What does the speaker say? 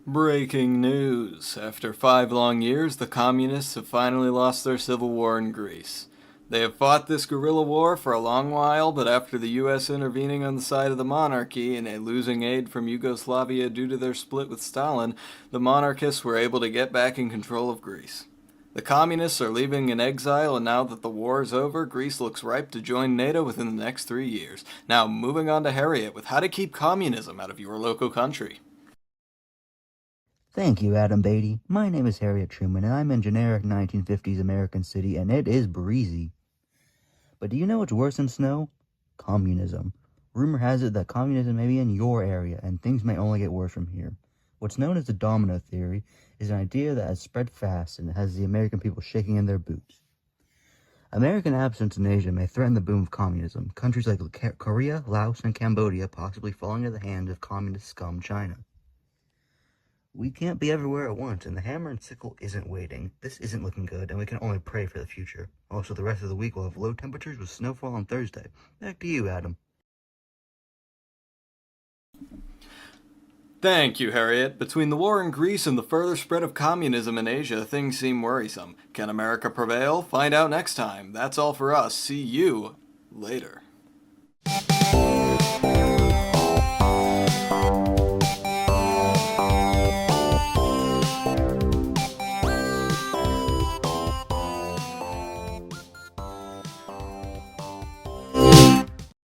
Breaking news. After 5 long years, the communists have finally lost their civil war in Greece. They have fought this guerrilla war for a long while, but after the US intervening on the side of the monarchy and losing aid from Yugoslavia due to their split with Stalin, the monarchists were able to get back in control of Greece. The communists are leaving in exile, and now that the war is over, Greece looks ripe to join NATO within the next 3 years. Now, moving on to Harriet with how to keep communism out of your local country. Thank you, Adam Beatty. My name is Harriet Truman, and I'm in generic 1950s American City, and it is breezy. But do you know what's worse than snow? Communism. Rumor has it that communism may be in your area, and things may only get worse from here. What's known as the Domino theory is an idea that has spread fast and has the American people shaking in their boots. American absence in Asia may threaten the boom of communism, countries like Korea, Laos, and Cambodia possibly falling into the hands of communist scum China. We can't be everywhere at once, and the hammer and sickle isn't waiting. This isn't looking good, and we can only pray for the future. Also, the rest of the week will have low temperatures with snowfall on Thursday. Back to you, Adam. Thank you, Harriet. Between the war in Greece and the further spread of communism in Asia, things seem worrisome. Can America prevail? Find out next time. That's all for us. See you later.